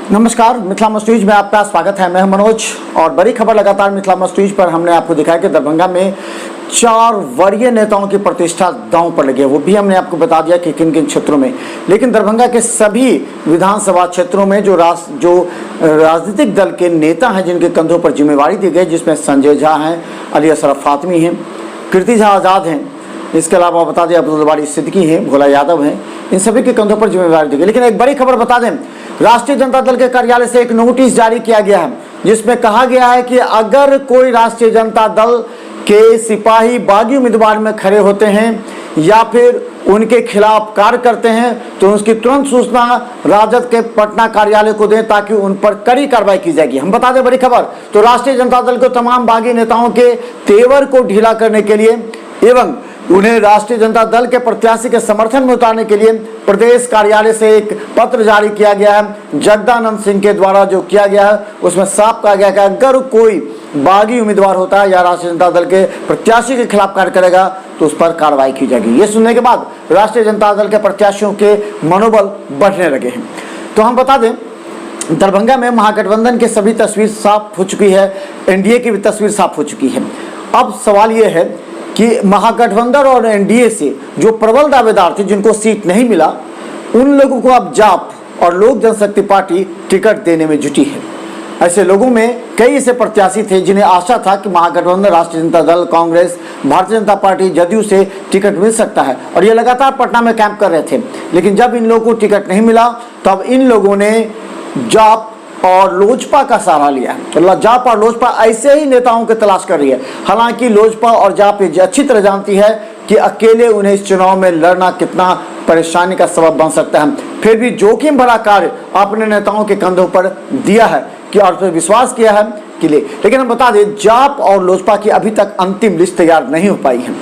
नमस्कार, Mithila must news में आपका स्वागत है। मैं मनोज और बड़ी खबर लगातार मिथिला मस्ट न्यूज पर हमने आपको दिखाया कि दरभंगा में 4 वरीय नेताओं की प्रतिष्ठा दांव पर लगी है। वो भी हमने आपको बता दिया कि किन किन क्षेत्रों में। लेकिन दरभंगा के सभी विधानसभा क्षेत्रों में जो राजनीतिक दल के नेता हैं जिनके कंधों पर जिम्मेवारी दी गई, जिसमें संजय झा हैं, अली असरफ फातमी हैं, कीर्ति झा आज़ाद हैं, इसके अलावा बता दें अब्दुल बारी सिद्दीकी हैं, भोला यादव हैं, इन सभी के कंधों पर जिम्मेवारी दी गई। लेकिन एक बड़ी खबर बता दें, राष्ट्रीय जनता दल के कार्यालय से एक नोटिस जारी किया गया है जिसमें कहा गया है कि अगर कोई राष्ट्रीय जनता दल के सिपाही बागी उम्मीदवार में खड़े होते हैं या फिर उनके खिलाफ कार्य करते हैं तो उसकी तुरंत सूचना राजद के पटना कार्यालय को दें ताकि उन पर कड़ी कार्रवाई की जाएगी। हम बता दें बड़ी खबर, तो राष्ट्रीय जनता दल को तमाम बागी नेताओं के तेवर को ढीला करने के लिए एवं उन्हें राष्ट्रीय जनता दल के प्रत्याशी के समर्थन में उतारने के लिए प्रदेश कार्यालय से एक पत्र जारी किया गया है। जगदानंद सिंह के द्वारा जो किया गया है उसमें साफ कहा गया कि अगर कोई बागी उम्मीदवार होता है या राष्ट्रीय जनता दल के प्रत्याशी के खिलाफ कार्य करेगा तो उस पर कार्रवाई की जाएगी। ये सुनने के बाद राष्ट्रीय जनता दल के प्रत्याशियों के मनोबल बढ़ने लगे हैं। तो हम बता दें, दरभंगा में महागठबंधन की सभी तस्वीर साफ हो चुकी है, एनडीए की भी तस्वीर साफ हो चुकी है। अब सवाल ये है कि महागठबंधन और एनडीए से जो प्रबल दावेदार थे जिनको सीट नहीं मिला, उन लोगों को अब जाप और लोक जनशक्ति पार्टी टिकट देने में जुटी है। ऐसे लोगों में कई ऐसे प्रत्याशी थे जिन्हें आशा था कि महागठबंधन, राष्ट्रीय जनता दल, कांग्रेस, भारतीय जनता पार्टी, जदयू से टिकट मिल सकता है और ये लगातार पटना में कैंप कर रहे थे। लेकिन जब इन लोगों को टिकट नहीं मिला तब इन लोगों ने जाप और लोजपा का सहारा लिया। तो जाप और लोजपा ऐसे ही नेताओं की तलाश कर रही है। हालांकि लोजपा और जाप अच्छी तरह जानती है कि अकेले उन्हें इस चुनाव में लड़ना कितना परेशानी का सबब बन सकता है। फिर भी जोखिम भरा कार्य अपने नेताओं के कंधों पर दिया है कि और तो विश्वास किया है कि लेकिन हम बता दें, जाप और लोजपा की अभी तक अंतिम लिस्ट तैयार नहीं हो पाई है।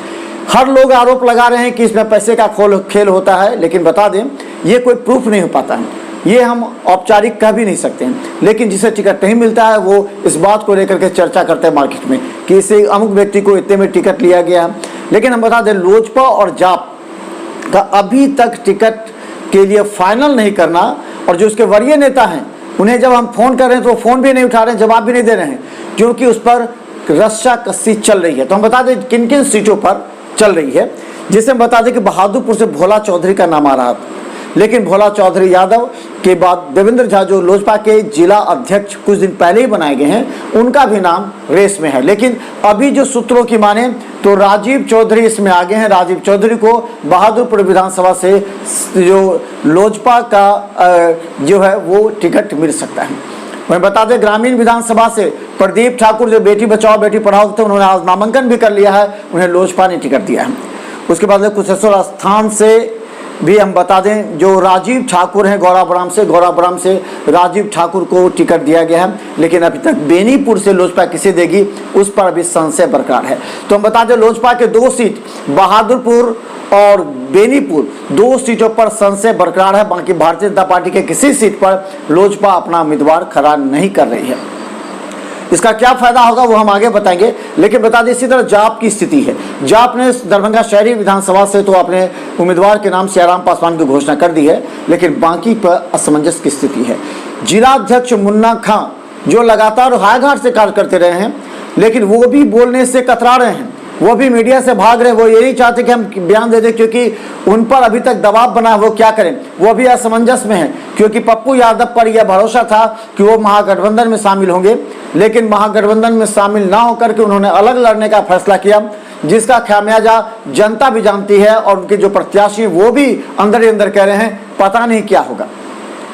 हर लोग आरोप लगा रहे हैं कि इसमें पैसे का खेल होता है, लेकिन बता दें ये कोई प्रूफ नहीं हो पाता है। ये हम औपचारिक कह भी नहीं सकते हैं। लेकिन जिसे टिकट नहीं मिलता है वो इस बात को लेकर के चर्चा करते हैं मार्केट में कि इसे अमुक व्यक्ति को इतने में टिकट लिया गया। लेकिन हम बता दें, लोजपा और जाप का अभी तक टिकट के लिए फाइनल नहीं करना, और जो उसके वरीय नेता हैं उन्हें जब हम फोन कर रहे हैं तो वो फोन भी नहीं उठा रहे हैं, जवाब भी नहीं दे रहे हैं, क्योंकि उस पर रस्साकसी चल रही है। तो हम बता दें किन किन सीटों पर चल रही है, जिसे हम बता दें कि बहादुरपुर से भोला चौधरी का नाम आ रहा था, लेकिन भोला चौधरी यादव के बाद देवेंद्र झा जो लोजपा के जिला अध्यक्ष कुछ दिन पहले ही बनाए गए हैं, उनका भी नाम रेस में है। लेकिन अभी जो सूत्रों की माने तो राजीव चौधरी इसमें आगे हैं। राजीव चौधरी को बहादुरपुर विधानसभा से जो लोजपा का जो है वो टिकट मिल सकता है। मैं बता दें, ग्रामीण विधानसभा से प्रदीप ठाकुर जो बेटी बचाओ बेटी पढ़ाओ थे, उन्होंने आज नामांकन भी कर लिया है, उन्हें लोजपा ने टिकट दिया है। उसके बाद कुशेश्वर स्थान से भी हम बता दें, जो राजीव ठाकुर हैं गौराबराम से राजीव ठाकुर को टिकट दिया गया है। लेकिन अभी तक बेनीपुर से लोजपा किसे देगी उस पर अभी संशय बरकरार है। तो हम बता दें, लोजपा के 2 सीट बहादुरपुर और बेनीपुर 2 सीटों पर संशय बरकरार है। बाकी भारतीय जनता पार्टी के किसी सीट पर लोजपा अपना उम्मीदवार खड़ा नहीं कर रही है। इसका क्या फायदा होगा वो हम आगे बताएंगे। लेकिन बता दें, इसी तरह जाप की स्थिति है। जाप ने दरभंगा शहरी विधानसभा से तो अपने उम्मीदवार के नाम सियाराम पासवान की घोषणा कर दी है, लेकिन बाकी पर असमंजस की स्थिति है। जिला अध्यक्ष मुन्ना खां जो लगातार हाईघाट से कार्य करते रहे हैं, लेकिन वो भी बोलने से कतरा रहे हैं, वो भी मीडिया से भाग रहे हैं। वो ये नहीं चाहते कि हम बयान दे दें क्योंकि उन पर अभी तक दबाव बना, वो क्या करें। वो भी असमंजस में है क्योंकि पप्पू यादव पर यह भरोसा था कि वो महागठबंधन में शामिल होंगे, लेकिन महागठबंधन में शामिल ना होकर के उन्होंने अलग लड़ने का फैसला किया, जिसका खामियाजा जनता भी जानती है और उनके जो प्रत्याशी वो भी अंदर ही अंदर कह रहे हैं पता नहीं क्या होगा।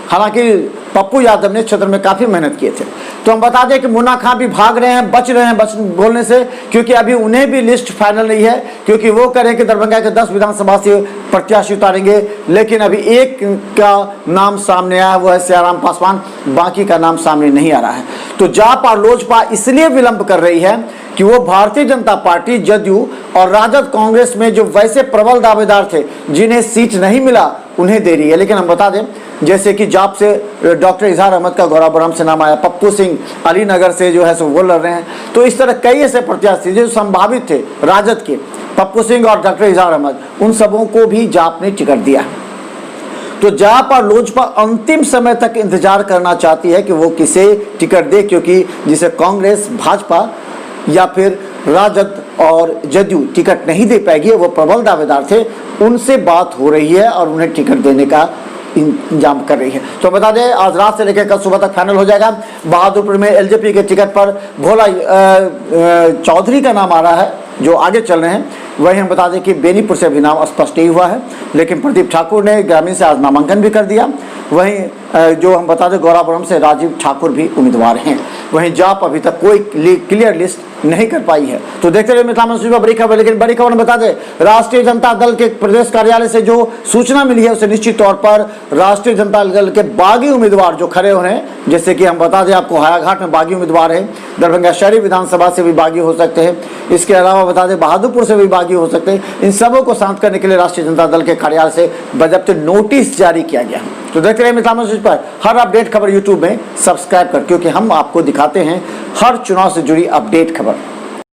हालांकि पप्पू यादव ने क्षेत्र में काफ़ी मेहनत किए थे। तो हम बता दें कि मुन्ना खां भी भाग रहे हैं, बच रहे हैं बोलने से, क्योंकि अभी उन्हें भी लिस्ट फाइनल नहीं है, क्योंकि वो कह रहे हैं कि दरभंगा के 10 विधानसभा से प्रत्याशी उतारेंगे। लेकिन अभी एक का नाम सामने आया, वो है सियाराम पासवान, बाकी का नाम सामने नहीं आ रहा है। तो जाप और लोजपा इसलिए विलंब कर रही है कि वो भारतीय जनता पार्टी, जदयू और राजद कांग्रेस में जो वैसे प्रबल दावेदार थे जिन्हें सीट नहीं मिला उन्हें दे रही है। लेकिन हम बता दें, जैसे कि जाप से डॉक्टर इजहार अहमद का गौराबराम से नाम आया, पप्पू सिंह अलीनगर से जो है सो वो लड़ रहे हैं। तो इस तरह कई ऐसे प्रत्याशी जो संभावित थे राजद के, पप्पू सिंह और डॉक्टर इजहार अहमद, उन सबों को भी जाप ने टिकट दिया। तो जाप और लोजपा अंतिम समय तक इंतजार करना चाहती है कि वो किसे टिकट दे, क्योंकि जिसे कांग्रेस, भाजपा या फिर राजद और जदयू टिकट नहीं दे पाएगी, वो प्रबल दावेदार थे, उनसे बात हो रही है और उन्हें टिकट देने का इंतजाम कर रही है। तो बता दें, आज रात से लेकर कल सुबह तक फाइनल हो जाएगा। बहादुरपुर में एलजेपी के टिकट पर भोला चौधरी का नाम आ रहा है जो आगे चल रहे हैं। वहीं हम बता दें कि बेनीपुर से भी नाम स्पष्ट नहीं हुआ है, लेकिन प्रदीप ठाकुर ने ग्रामीण से आज नामांकन भी कर दिया। वहीं जो हम बता दें गौरापुरम से राजीव ठाकुर भी उम्मीदवार हैं। वहीं जाप अभी तक कोई क्लियर लिस्ट नहीं कर पाई है। तो देखते रहिए मिथिला मंच पर बड़ी खबर। लेकिन बड़ी खबर बता दें, राष्ट्रीय जनता दल के प्रदेश कार्यालय से जो सूचना मिली है उसे निश्चित तौर पर राष्ट्रीय जनता दल के बागी उम्मीदवार जो खड़े हो रहे हैं, जैसे कि हम बता दें आपको हायाघाट में बागी उम्मीदवार है, दरभंगा शहरी विधानसभा से भी बागी हो सकते हैं, इसके अलावा बता दें बहादुरपुर से भी बागी हो सकते हैं। इन सबों को शांत करने के लिए राष्ट्रीय जनता दल के कार्यालय से बजट नोटिस जारी किया गया। तो देखते रहिए मिथिला मंच पर हर अपडेट खबर यूट्यूब में सब्सक्राइब कर, क्योंकि हम आपको दिखाते हैं हर चुनाव से जुड़ी अपडेट खबर।